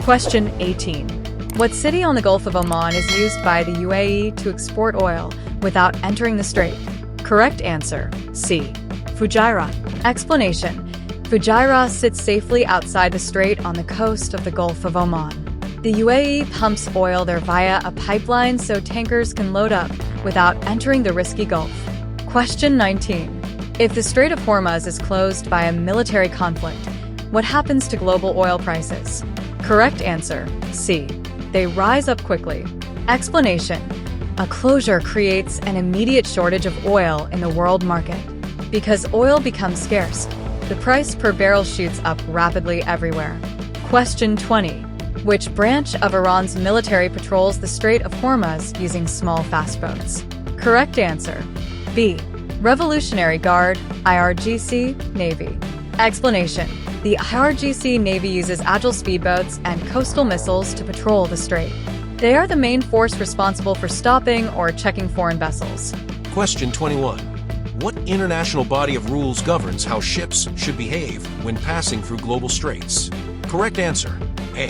Question 18. What city on the Gulf of Oman is used by the UAE to export oil without entering the strait? Correct answer, C. Fujairah. Explanation. Fujairah sits safely outside the strait on the coast of the Gulf of Oman. The UAE pumps oil there via a pipeline so tankers can load up without entering the risky Gulf. Question 19. If the Strait of Hormuz is closed by a military conflict, what happens to global oil prices? Correct answer, C. They rise up quickly. Explanation. A closure creates an immediate shortage of oil in the world market. Because oil becomes scarce, the price per barrel shoots up rapidly everywhere. Question 20. Which branch of Iran's military patrols the Strait of Hormuz using small fast boats? Correct answer, B. Revolutionary Guard, IRGC, Navy. Explanation. The IRGC Navy uses agile speedboats and coastal missiles to patrol the strait. They are the main force responsible for stopping or checking foreign vessels. Question 21. What international body of rules governs how ships should behave when passing through global straits? Correct answer, A.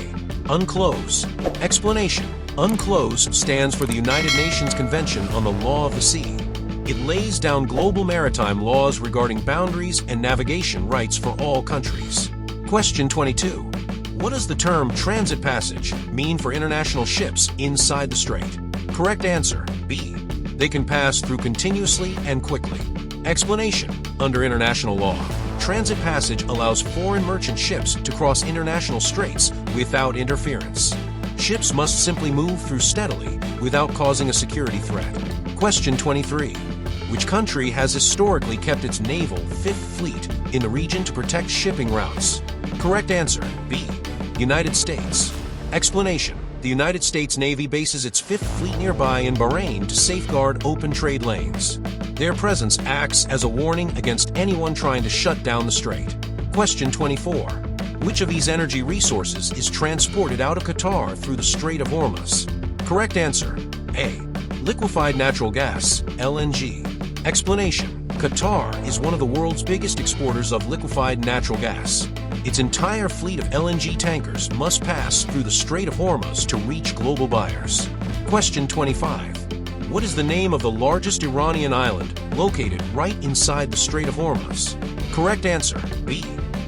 UNCLOS. Explanation. UNCLOS stands for the United Nations Convention on the Law of the Sea. It lays down global maritime laws regarding boundaries and navigation rights for all countries. Question 22. What does the term transit passage mean for international ships inside the strait? Correct answer, B. They can pass through continuously and quickly. Explanation. Under international law, transit passage allows foreign merchant ships to cross international straits without interference. Ships must simply move through steadily without causing a security threat. Question 23. Which country has historically kept its naval Fifth Fleet in the region to protect shipping routes? Correct answer, B. United States. Explanation. The United States Navy bases its Fifth Fleet nearby in Bahrain to safeguard open trade lanes. Their presence acts as a warning against anyone trying to shut down the strait. Question 24. Which of these energy resources is transported out of Qatar through the Strait of Hormuz? Correct answer, A. Liquefied natural gas, LNG. Explanation. Qatar is one of the world's biggest exporters of liquefied natural gas. Its entire fleet of LNG tankers must pass through the Strait of Hormuz to reach global buyers. Question 25. What is the name of the largest Iranian island located right inside the Strait of Hormuz? Correct answer, B.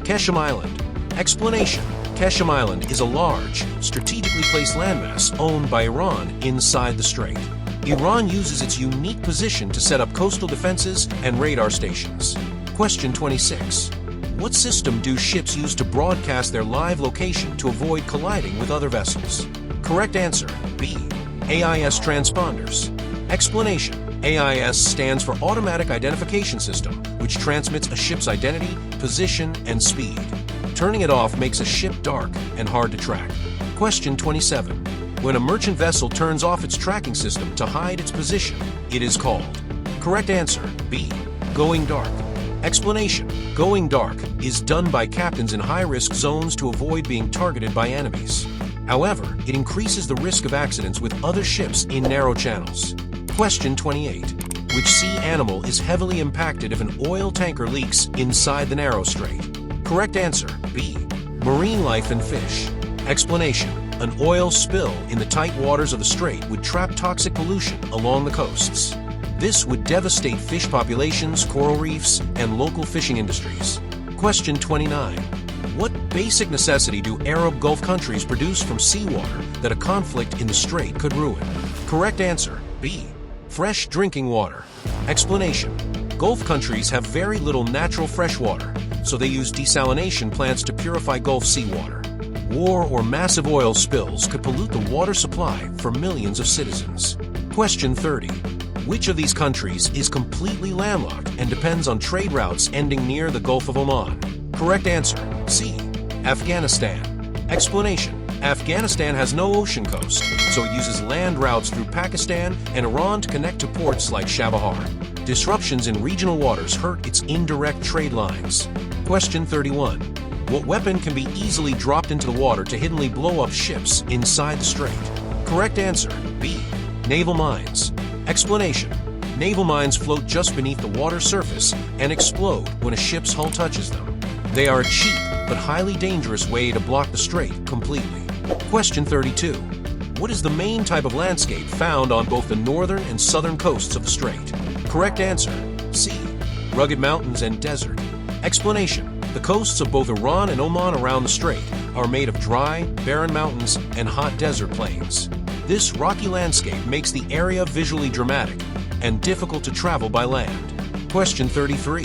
Keshem Island. Explanation. Keshem Island is a large, strategically placed landmass owned by Iran inside the strait. Iran uses its unique position to set up coastal defenses and radar stations. Question 26. What system do ships use to broadcast their live location to avoid colliding with other vessels? Correct answer, B. AIS transponders. Explanation. AIS stands for Automatic Identification System, which transmits a ship's identity, position, and speed. Turning it off makes a ship dark and hard to track. Question 27. When a merchant vessel turns off its tracking system to hide its position, it is called. Correct answer, B. Going dark. Explanation. Going dark is done by captains in high-risk zones to avoid being targeted by enemies. However, it increases the risk of accidents with other ships in narrow channels. Question 28. Which sea animal is heavily impacted if an oil tanker leaks inside the narrow strait? Correct answer, B. Marine life and fish. Explanation. An oil spill in the tight waters of the strait would trap toxic pollution along the coasts. This would devastate fish populations, coral reefs, and local fishing industries. Question 29. What basic necessity do Arab Gulf countries produce from seawater that a conflict in the strait could ruin? Correct answer, B. Fresh drinking water. Explanation. Gulf countries have very little natural fresh water, so they use desalination plants to purify Gulf seawater. War or massive oil spills could pollute the water supply for millions of citizens. Question 30. Which of these countries is completely landlocked and depends on trade routes ending near the Gulf of Oman? Correct answer, C. Afghanistan. Explanation. Afghanistan has no ocean coast, so it uses land routes through Pakistan and Iran to connect to ports like Chabahar. Disruptions in regional waters hurt its indirect trade lines. Question 31. What weapon can be easily dropped into the water to hiddenly blow up ships inside the strait? Correct answer, B. Naval mines. Explanation. Naval mines float just beneath the water surface and explode when a ship's hull touches them. They are a cheap but highly dangerous way to block the strait completely. Question 32. What is the main type of landscape found on both the northern and southern coasts of the strait? Correct answer, C. Rugged mountains and desert. Explanation. The coasts of both Iran and Oman around the strait are made of dry, barren mountains and hot desert plains. This rocky landscape makes the area visually dramatic and difficult to travel by land. Question 33.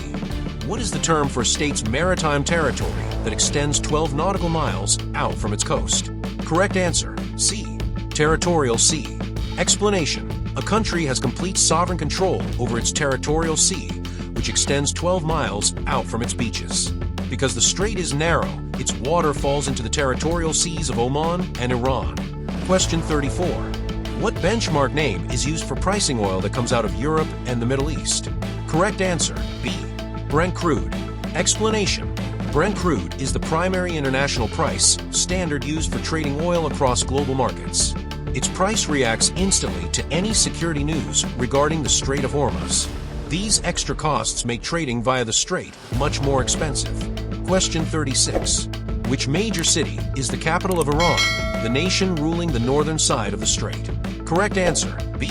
What is the term for a state's maritime territory that extends 12 nautical miles out from its coast? Correct answer, C. Territorial sea. Explanation. A country has complete sovereign control over its territorial sea, which extends 12 miles out from its beaches. Because the strait is narrow, its water falls into the territorial seas of Oman and Iran. Question 34. What benchmark name is used for pricing oil that comes out of Europe and the Middle East? Correct answer, B. Brent crude. Explanation. Brent crude is the primary international price standard used for trading oil across global markets. Its price reacts instantly to any security news regarding the Strait of Hormuz. These extra costs make trading via the strait much more expensive. Question 36. Which major city is the capital of Iran, the nation ruling the northern side of the strait? Correct answer, B.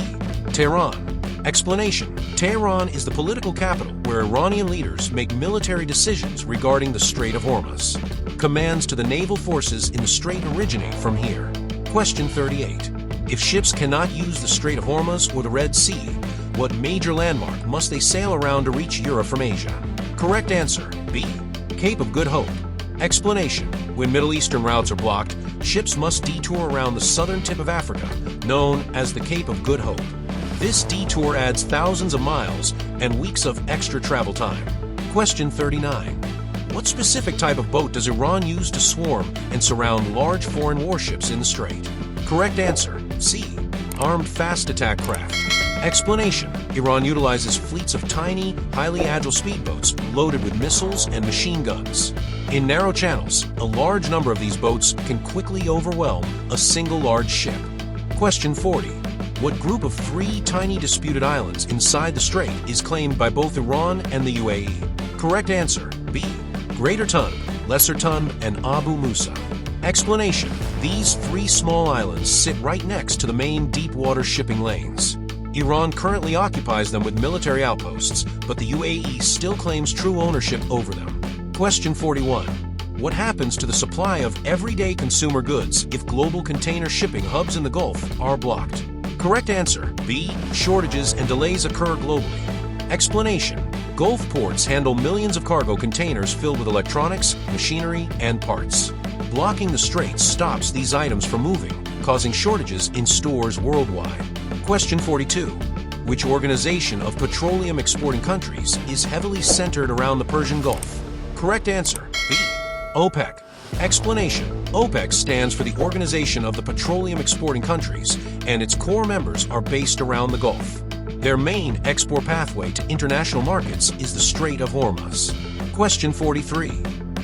Tehran. Explanation. Tehran is the political capital where Iranian leaders make military decisions regarding the Strait of Hormuz. Commands to the naval forces in the strait originate from here. Question 38. If ships cannot use the Strait of Hormuz or the Red Sea, what major landmark must they sail around to reach Europe from Asia? Correct answer, B. Cape of Good Hope. Explanation. When Middle Eastern routes are blocked, ships must detour around the southern tip of Africa, known as the Cape of Good Hope. This detour adds thousands of miles and weeks of extra travel time. Question 39. What specific type of boat does Iran use to swarm and surround large foreign warships in the strait? Correct answer, C. Armed fast attack craft. Explanation. Iran utilizes fleets of tiny, highly agile speedboats loaded with missiles and machine guns. In narrow channels, a large number of these boats can quickly overwhelm a single large ship. Question 40. What group of 3 tiny disputed islands inside the strait is claimed by both Iran and the UAE? Correct answer, B. Greater Tund, Lesser Tund, and Abu Musa. Explanation. These 3 small islands sit right next to the main deep-water shipping lanes. Iran currently occupies them with military outposts, but the UAE still claims true ownership over them. Question 41. What happens to the supply of everyday consumer goods if global container shipping hubs in the Gulf are blocked? Correct answer, B. Shortages and delays occur globally. Explanation. Gulf ports handle millions of cargo containers filled with electronics, machinery, and parts. Blocking the strait stops these items from moving, causing shortages in stores worldwide. Question 42. Which organization of petroleum exporting countries is heavily centered around the Persian Gulf? Correct answer, B. OPEC. Explanation. OPEC stands for the Organization of the Petroleum Exporting Countries, and its core members are based around the Gulf. Their main export pathway to international markets is the Strait of Hormuz. Question 43.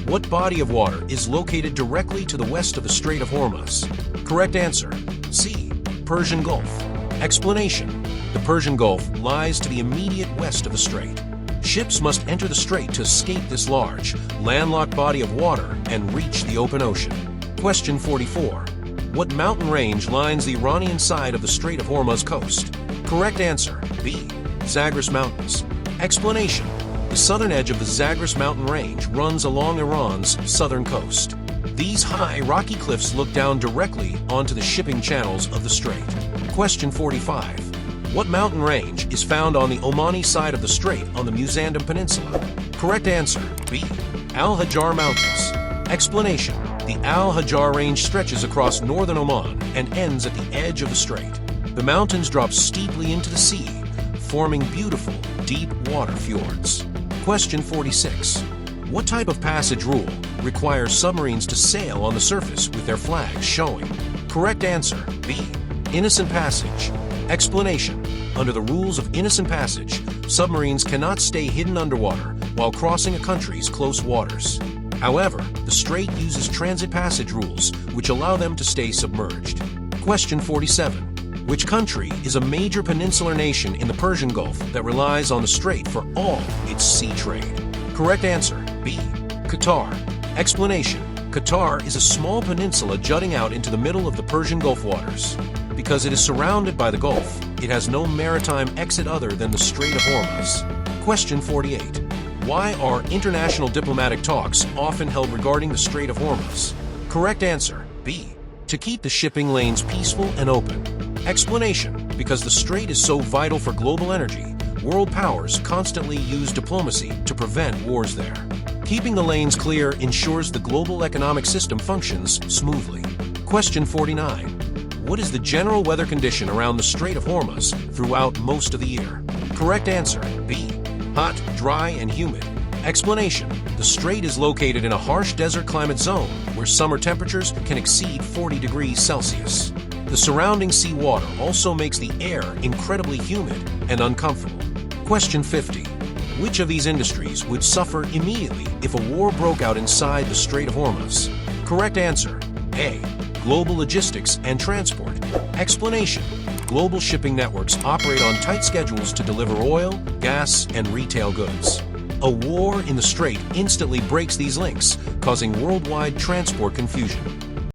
What body of water is located directly to the west of the Strait of Hormuz? Correct answer, C. Persian Gulf. Explanation. The Persian Gulf lies to the immediate west of the strait. Ships must enter the strait to escape this large, landlocked body of water and reach the open ocean. Question 44. What mountain range lines the Iranian side of the Strait of Hormuz coast? Correct answer, B. Zagros Mountains. Explanation. The southern edge of the Zagros mountain range runs along Iran's southern coast. These high, rocky cliffs look down directly onto the shipping channels of the strait. Question 45. What mountain range is found on the Omani side of the strait on the Muzandam Peninsula? Correct answer, B. Al-Hajar Mountains. Explanation. The Al-Hajar Range stretches across northern Oman and ends at the edge of the strait. The mountains drop steeply into the sea, forming beautiful, deep water fjords. Question 46. What type of passage rule requires submarines to sail on the surface with their flags showing? Correct answer, B. Innocent passage. Explanation. Under the rules of innocent passage, submarines cannot stay hidden underwater while crossing a country's close waters. However, the strait uses transit passage rules, which allow them to stay submerged. Question 47. Which country is a major peninsular nation in the Persian Gulf that relies on the strait for all its sea trade? Correct answer, B. Qatar. Explanation. Qatar is a small peninsula jutting out into the middle of the Persian Gulf waters. Because it is surrounded by the Gulf, it has no maritime exit other than the Strait of Hormuz. Question 48. Why are international diplomatic talks often held regarding the Strait of Hormuz? Correct answer, B. To keep the shipping lanes peaceful and open. Explanation: because the strait is so vital for global energy, world powers constantly use diplomacy to prevent wars there. Keeping the lanes clear ensures the global economic system functions smoothly. Question 49. What is the general weather condition around the Strait of Hormuz throughout most of the year? Correct answer, B. Hot, dry, and humid. Explanation: the strait is located in a harsh desert climate zone where summer temperatures can exceed 40 degrees Celsius. The surrounding seawater also makes the air incredibly humid and uncomfortable. Question 50. Which of these industries would suffer immediately if a war broke out inside the Strait of Hormuz? Correct answer, A. Global logistics and transport. Explanation: global shipping networks operate on tight schedules to deliver oil, gas, and retail goods. A war in the strait instantly breaks these links, causing worldwide transport confusion.